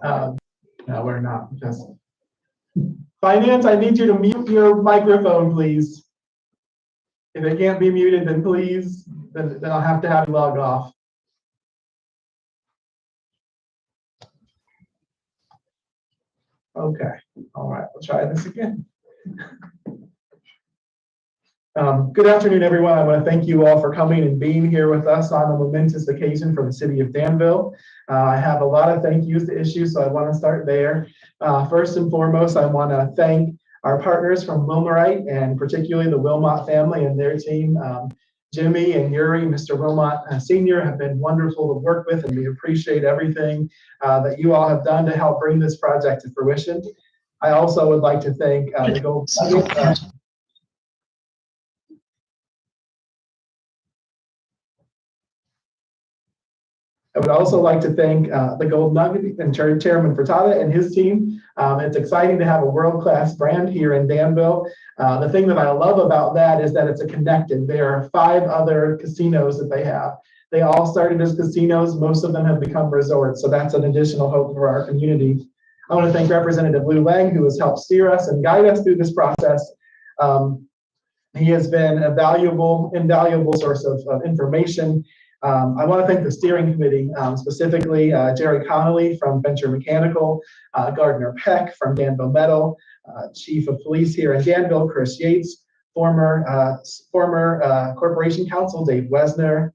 No, we're not. Just Finance, I need you to mute your microphone, please. If it can't be muted, then please, then I'll have to have you log off. Okay, all right, we'll try this again. Good afternoon, everyone. I want to thank you all for coming and being here with us on a momentous occasion for the city of Danville. I have a lot of thank yous to issue, so I want to start there. First and foremost, I want to thank our partners from Wilmerite, and particularly the Wilmot family and their team. Jimmy and Yuri, Mr. Wilmot Sr. have been wonderful to work with, and we appreciate everything that you all have done to help bring this project to fruition. I also would like to thank the Gold Nugget. I would also like to thank the Gold Nugget and Chairman Furtada and his team. It's exciting to have a world-class brand here in Danville. The thing that I love about that is that it's a connected. There are 5 other casinos that they have. They all started as casinos. Most of them have become resorts, so that's an additional hope for our community. I want to thank Representative Lou Lang, who has helped steer us and guide us through this process. He has been a invaluable source of information. I want to thank the steering committee, specifically Jerry Connolly from Venture Mechanical, Gardner Peck from Danville Metal, Chief of Police here in Danville, Chris Yates, former Corporation Counsel, Dave Wesner.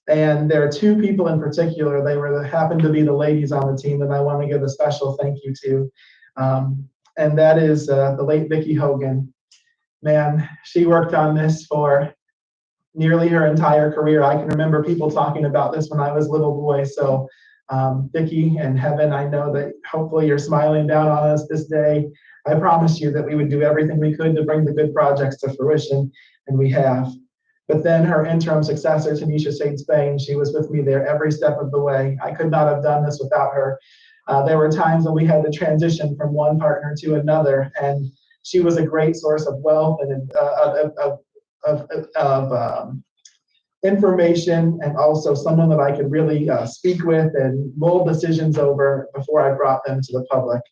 And there are 2 people in particular, happened to be the ladies on the team that I want to give a special thank you to. And that is the late Vicki Hogan. Man, she worked on this for nearly her entire career. I can remember people talking about this when I was a little boy. So Vicki and Heaven, I know that hopefully you're smiling down on us this day. I promised you that we would do everything we could to bring the good projects to fruition, and we have. But then her interim successor, Tanisha Shade Spain, she was with me there every step of the way. I could not have done this without her. There were times when we had to transition from one partner to another, and she was a great source of wealth and of information, and also someone that I could really speak with and mold decisions over before I brought them to the public.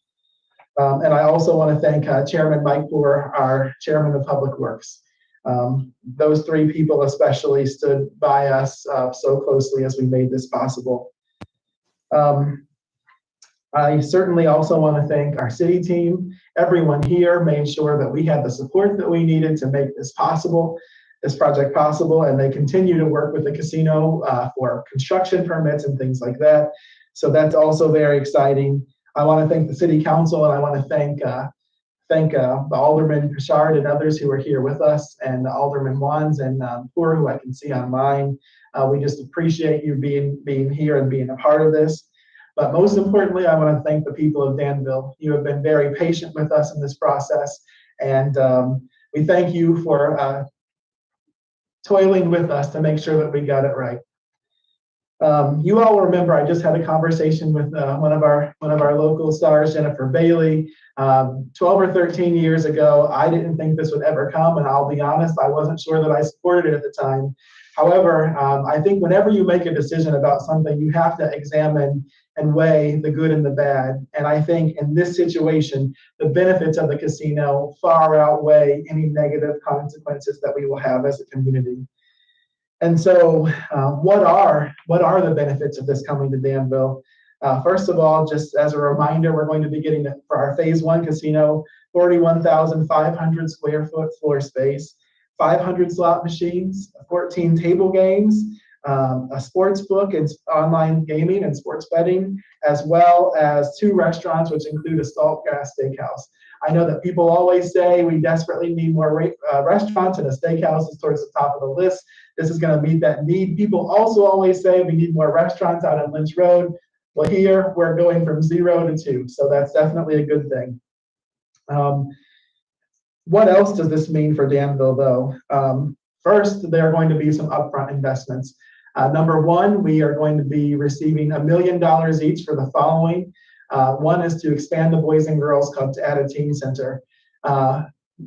And I also want to thank Chairman Mike Poor, our Chairman of Public Works. Those 3 people especially stood by us so closely as we made this possible. I certainly also want to thank our city team. Everyone here made sure that we had the support that we needed to make this project possible, and they continue to work with the casino for construction permits and things like that. So that's also very exciting. I want to thank the city council, and I want to thank the Alderman Pichard and others who are here with us, and Alderman Wands and Poor, who I can see online. We just appreciate you being here and being a part of this. But most importantly, I want to thank the people of Danville. You have been very patient with us in this process, and we thank you for toiling with us to make sure that we got it right. You all remember I just had a conversation with one of our local stars, Jennifer Bailey. 12 or 13 years ago, I didn't think this would ever come, and I'll be honest, I wasn't sure that I supported it at the time. However, I think whenever you make a decision about something, you have to examine and weigh the good and the bad. And I think in this situation, the benefits of the casino far outweigh any negative consequences that we will have as a community. And so what are the benefits of this coming to Danville? First of all, just as a reminder, we're going to be getting, for our phase 1 casino, 41,500 square foot floor space, 500 slot machines, 14 table games, a sports book and online gaming and sports betting, as well as 2 restaurants, which include a Saltgrass Steakhouse. I know that people always say we desperately need more restaurants, and a steakhouse is towards the top of the list. This is going to meet that need. People also always say we need more restaurants out on Lynch Road. Well, here we're going from 0 to 2, so that's definitely a good thing. What else does this mean for Danville, though? First, there are going to be some upfront investments. Number 1, we are going to be receiving $1 million each for the following. One is to expand the Boys and Girls Club to add a teen center.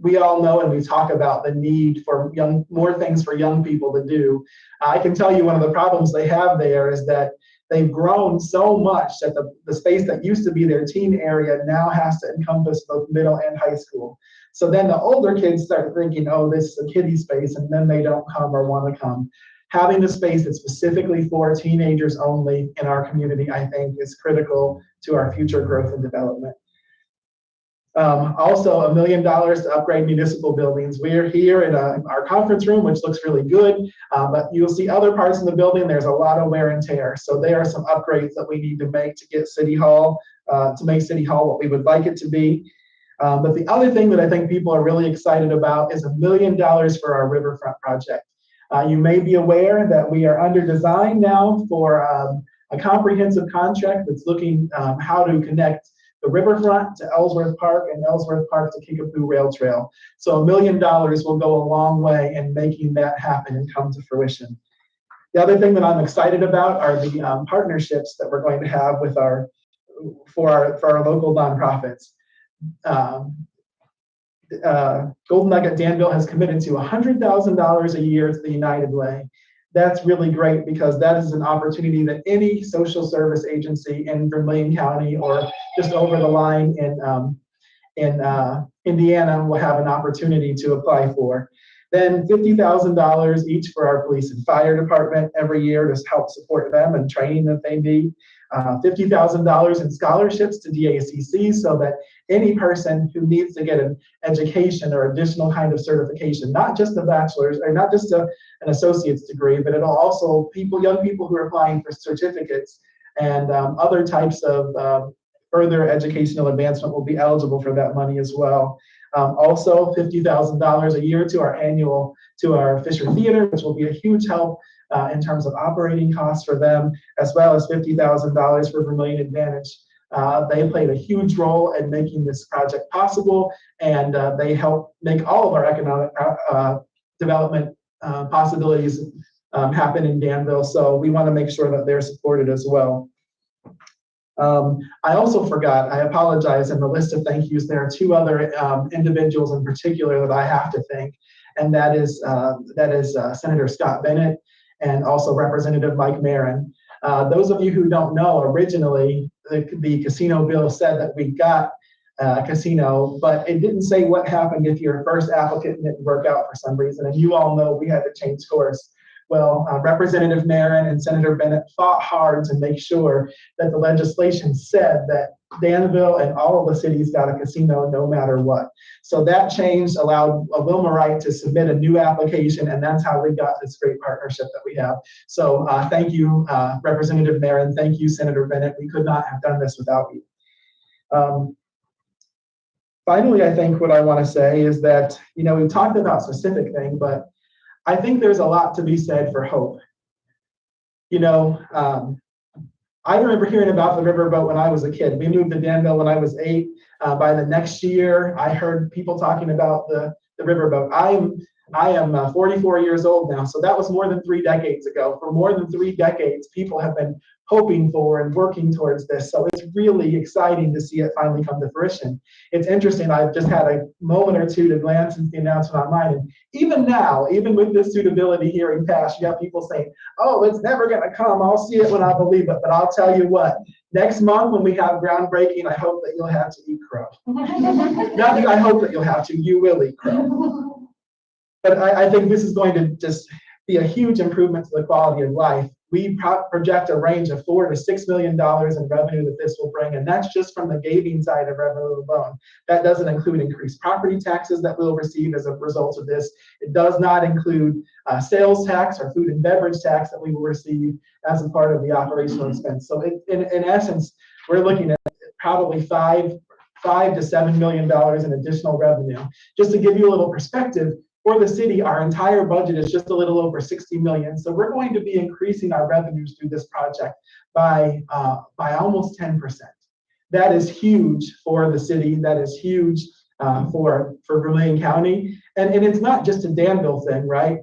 We all know, and we talk about the need for more things for young people to do. I can tell you one of the problems they have there is that they've grown so much that the space that used to be their teen area now has to encompass both middle and high school. So then the older kids start thinking, oh, this is a kiddie space, and then they don't come or want to come. Having the space that's specifically for teenagers only in our community, I think, is critical to our future growth and development. Also, $1 million to upgrade municipal buildings. We're here in our conference room, which looks really good, but you'll see other parts of the building, there's a lot of wear and tear. So there are some upgrades that we need to make to get City Hall, to make City Hall what we would like it to be. But the other thing that I think people are really excited about is $1 million for our riverfront project. You may be aware that we are under design now for a comprehensive contract that's looking how to connect the riverfront to Ellsworth Park and Ellsworth Park to Kickapoo Rail Trail. So $1 million will go a long way in making that happen and come to fruition. The other thing that I'm excited about are the partnerships that we're going to have with for our local nonprofits. Golden Nugget Danville has committed to $100,000 a year to the United Way. That's really great because that is an opportunity that any social service agency in Vermilion County or just over the line in Indiana will have an opportunity to apply for. Then $50,000 each for our police and fire department every year to help support them and training that they need. $50,000 in scholarships to DACC so that any person who needs to get an education or additional kind of certification, not just a bachelor's or not just an associate's degree, but it'll also young people who are applying for certificates and other types of further educational advancement will be eligible for that money as well. Also $50,000 a year to our Fisher Theater, which will be a huge help in terms of operating costs for them, as well as $50,000 for Vermilion Advantage. They played a huge role in making this project possible, and they help make all of our economic development possibilities happen in Danville. So we want to make sure that they're supported as well. I also forgot, I apologize, in the list of thank yous, there are two other individuals in particular that I have to thank, and that is Senator Scott Bennett and also Representative Mike Marin. Those of you who don't know, originally the casino bill said that we got a casino, but it didn't say what happened if your first applicant didn't work out for some reason, and you all know we had to change course. Well, Representative Marin and Senator Bennett fought hard to make sure that the legislation said that Danville and all of the cities got a casino no matter what. So that change allowed Wilma Wright to submit a new application, and that's how we got this great partnership that we have. So thank you, Representative Marin. Thank you, Senator Bennett. We could not have done this without you. Finally, I think what I want to say is that, we talked about specific things, but I think there's a lot to be said for hope. I remember hearing about the riverboat when I was a kid. We moved to Danville when I was 8. By the next year, I heard people talking about the riverboat. I am 44 years old now, so that was more than 3 decades ago. For more than 3 decades, people have been hoping for and working towards this. So it's really exciting to see it finally come to fruition. It's interesting, I've just had a moment or two to glance at the announcement online, and even now, even with this suitability hearing passed, you have people saying, oh, it's never gonna come, I'll see it when I believe it. But I'll tell you what, next month when we have groundbreaking, I hope that you'll have to eat crow. Not that I hope that you'll have to, you will eat crow. But I think this is going to just be a huge improvement to the quality of life. We project a range of $4 to $6 million in revenue that this will bring, and that's just from the gaming side of revenue alone. That doesn't include increased property taxes that we'll receive as a result of this. It does not include sales tax or food and beverage tax that we will receive as a part of the operational expense. So in essence, we're looking at probably $5 to $7 million in additional revenue. Just to give you a little perspective, for the city, our entire budget is just a little over $60 million. So we're going to be increasing our revenues through this project by almost 10%. That is huge for the city. That is huge for Vermilion County. And it's not just a Danville thing, right?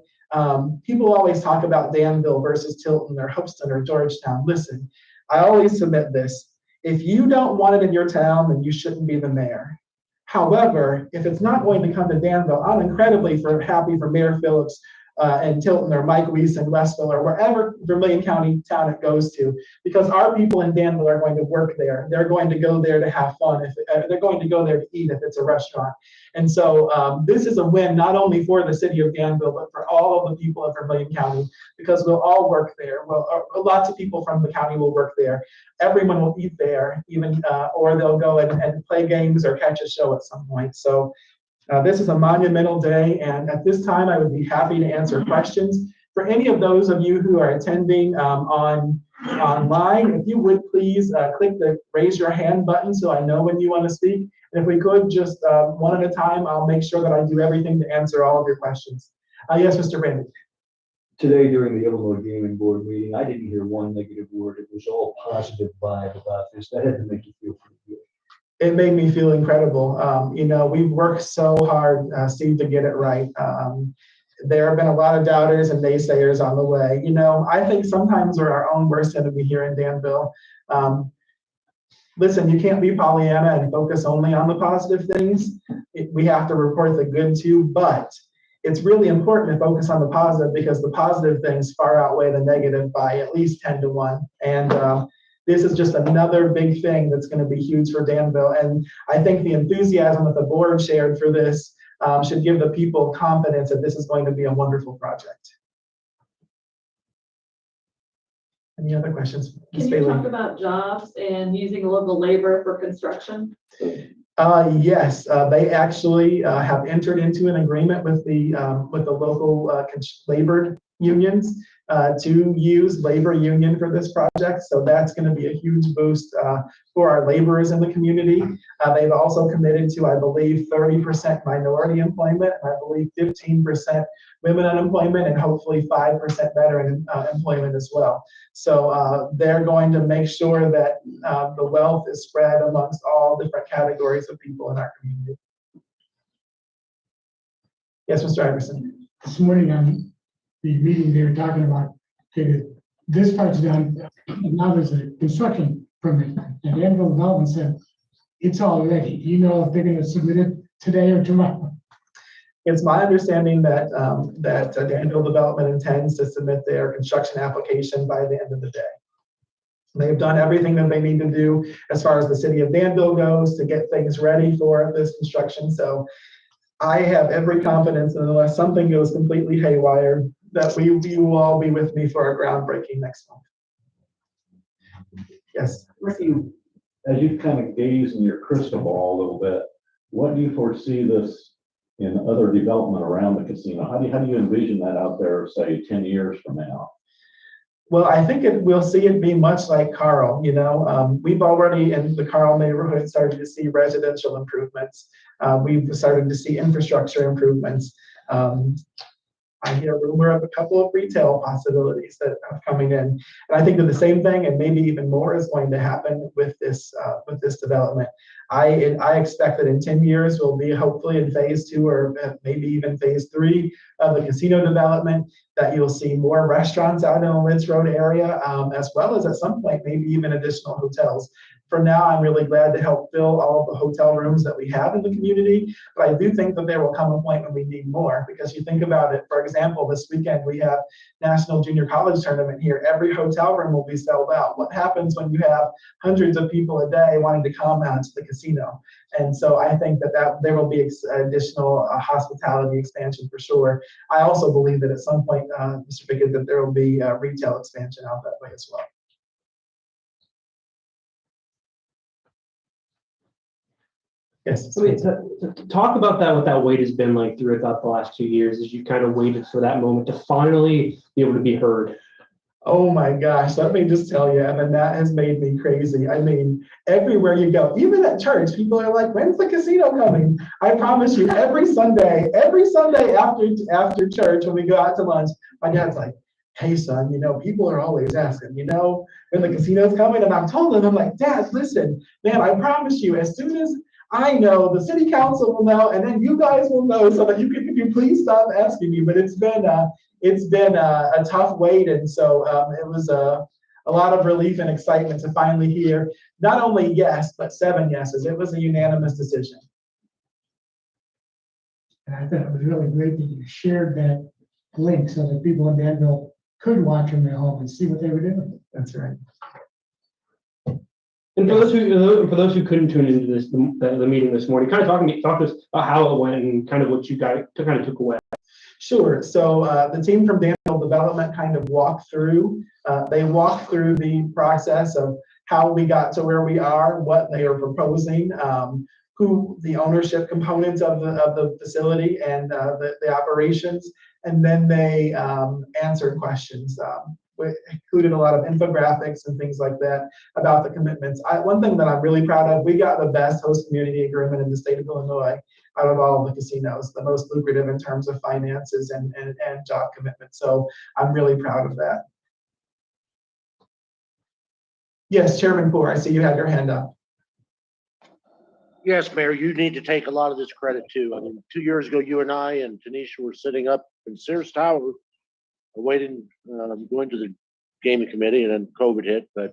People always talk about Danville versus Tilton or Houston or Georgetown. Listen, I always submit this. If you don't want it in your town, then you shouldn't be the mayor. However, if it's not going to come to Danville, I'm incredibly happy for Mayor Phillips in Tilton or Mike Weiss in Westville or wherever Vermilion County town it goes to, because our people in Danville are going to work there. They're going to go there to have fun. They're going to go there to eat if it's a restaurant. And so this is a win not only for the city of Danville, but for all of the people of Vermilion County, because we'll all work there. Well, lots of people from the county will work there. Everyone will eat there, even or they'll go and play games or catch a show at some point. So this is a monumental day, and at this time, I would be happy to answer questions. For any of those of you who are attending online, if you would please click the raise your hand button so I know when you want to speak. And if we could just one at a time, I'll make sure that I do everything to answer all of your questions. Yes, Mr. Randy. Today during the Illinois Gaming Board meeting, I didn't hear one negative word. It was all positive vibe about this. That had to make you feel pretty good. It made me feel incredible. We've worked so hard, Steve, to get it right. There have been a lot of doubters and naysayers on the way. I think sometimes we're our own worst enemy here in Danville. Listen, you can't be Pollyanna and focus only on the positive things. We have to report the good too, but it's really important to focus on the positive because the positive things far outweigh the negative by at least 10 to 1. And this is just another big thing that's going to be huge for Danville. And I think the enthusiasm that the board shared for this should give the people confidence that this is going to be a wonderful project. Any other questions? Can you talk about jobs and using local labor for construction? Yes, they actually have entered into an agreement with the local labor unions to use labor union for this project. So that's going to be a huge boost for our laborers in the community. They've also committed to, I believe, 30% minority employment, and I believe 15% women unemployment, and hopefully 5% veteran employment as well. So they're going to make sure that the wealth is spread amongst all different categories of people in our community. Yes, Mr. Iverson. This morning on the meeting, they were talking about, okay, this part's done, and now there's a construction permit. And Danville Development said, it's all ready. Do you know if they're going to submit it today or tomorrow? It's my understanding that Danville Development intends to submit their construction application by the end of the day. They've done everything that they need to do as far as the city of Danville goes to get things ready for this construction. So I have every confidence that unless something goes completely haywire, that you will all be with me for our groundbreaking next month. Yes. As you kind of gaze in your crystal ball a little bit, what do you foresee this in other development around the casino? How do you envision that out there, say, 10 years from now? Well, I think we'll see it be much like Carl. We've already in the Carl neighborhood started to see residential improvements. We've started to see infrastructure improvements. I hear a rumor of a couple of retail possibilities that are coming in. And I think that the same thing, and maybe even more, is going to happen with this development. I expect that in 10 years we'll be hopefully in phase 2 or maybe even phase 3 of the casino development, that you'll see more restaurants out in the Lintz Road area, as well as at some point maybe even additional hotels. For now, I'm really glad to help fill all of the hotel rooms that we have in the community, but I do think that there will come a point when we need more, because you think about it, for example, this weekend we have National Junior College Tournament here. Every hotel room will be sold out. What happens when you have hundreds of people a day wanting to come out to the casino? And so I think that there will be additional hospitality expansion for sure. I also believe that at some point, Mr. Pickett, that there will be retail expansion out that way as well. Yes. I mean, to talk about that, what that wait has been like throughout the last 2 years, as you kind of waited for that moment to finally be able to be heard. Oh my gosh, let me just tell you, Evan, that has made me crazy. I mean, everywhere you go, even at church, people are like, when's the casino coming? I promise you, every Sunday after church, when we go out to lunch, my dad's like, hey son, people are always asking, when the casino's coming. And I've told them, I'm like, Dad, listen, man, I promise you, as soon as I know, the city council will know, and then you guys will know, so that can you please stop asking me? But it's been a tough wait, and so it was a lot of relief and excitement to finally hear not only yes, but 7 yeses. It was a unanimous decision. And I thought it was really great that you shared that link so that people in Danville could watch from their home and see what they were doing. That's right. And for those who couldn't tune into the meeting this morning, kind of talk to us about how it went and kind of what you guys kind of took away. Sure. So the team from Danville Development kind of walked through. They walked through the process of how we got to where we are, what they are proposing, who the ownership components of the facility and the operations, and then they answered questions. We included a lot of infographics and things like that about the commitments. One thing that I'm really proud of, we got the best host community agreement in the state of Illinois out of all of the casinos, the most lucrative in terms of finances and job commitment. So I'm really proud of that. Yes, Chairman Poor, I see you have your hand up. Yes, Mayor, you need to take a lot of this credit too. I mean, 2 years ago, you and I and Tanisha were sitting up in Sears Tower waiting, going to the gaming committee, and then COVID hit. But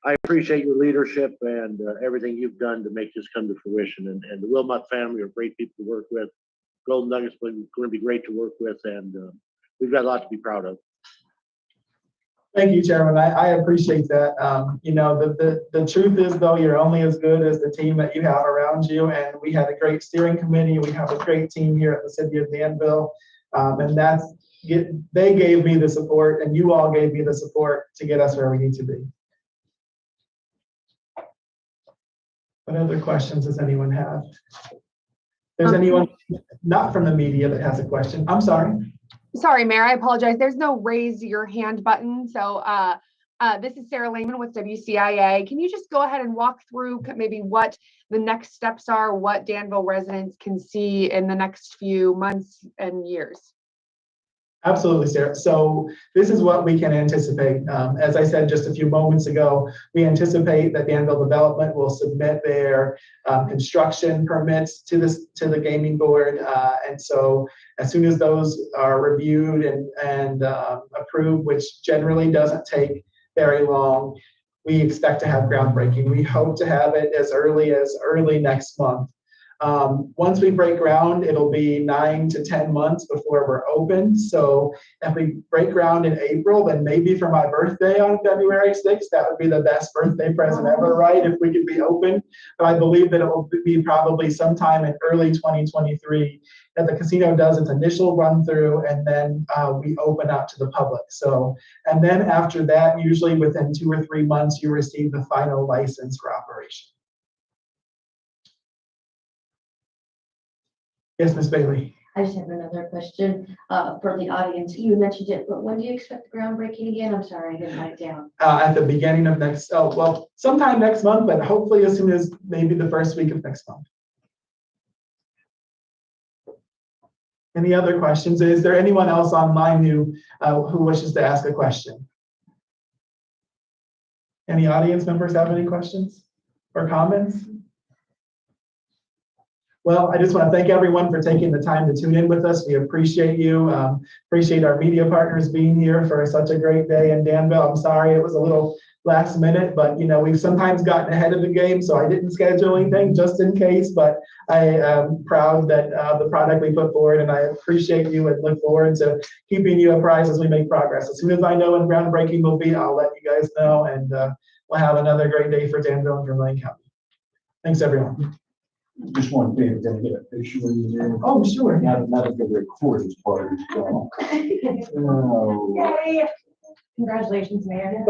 I appreciate your leadership and everything you've done to make this come to fruition. And the Wilmot family are great people to work with. Golden Nuggets are going to be great to work with, and we've got a lot to be proud of. Thank you, Chairman. I appreciate that. You know, the truth is, though, you're only as good as the team that you have around you. And we had a great steering committee. We have a great team here at the city of Danville. And they gave me the support, and you all gave me the support to get us where we need to be. What other questions does anyone have? There's anyone not from the media that has a question? I'm sorry. Sorry, Mayor, I apologize. There's no raise your hand button. So this is Sarah Lehman with WCIA. Can you just go ahead and walk through maybe what the next steps are, what Danville residents can see in the next few months and years? Absolutely, Sarah. So this is what we can anticipate. As I said just a few moments ago, we anticipate that Danville Development will submit their construction permits to the gaming board. And so as soon as those are reviewed and approved, which generally doesn't take very long, we expect to have groundbreaking. We hope to have it as early next month. Once we break ground, it'll be 9 to 10 months before we're open. So if we break ground in April, then maybe for my birthday on February 6th, that would be the best birthday present ever, right? If we could be open. But I believe that it will be probably sometime in early 2023 that the casino does its initial run through, and then we open up to the public. So, and then after that, usually within 2 or 3 months, you receive the final license for operation. Yes, Ms. Bailey. I just have another question for the audience. You mentioned it, but when do you expect the groundbreaking again? I'm sorry, I didn't write it down. At the beginning of sometime next month, but hopefully as soon as maybe the first week of next month. Any other questions? Is there anyone else online who wishes to ask a question? Any audience members have any questions or comments? Well, I just want to thank everyone for taking the time to tune in with us. We appreciate you. Appreciate our media partners being here for such a great day in Danville. I'm sorry it was a little last minute, but you know, we've sometimes gotten ahead of the game, so I didn't schedule anything just in case, but I am proud that the product we put forward, and I appreciate you and look forward to keeping you apprised as we make progress. As soon as I know when groundbreaking will be, I'll let you guys know, and we'll have another great day for Danville and Vermilion County. Thanks, everyone. Just one thing, gonna get a picture of you there. Oh, sure. Now that the recording part is gone. Oh. Yay! Congratulations, Mayor. Thanks.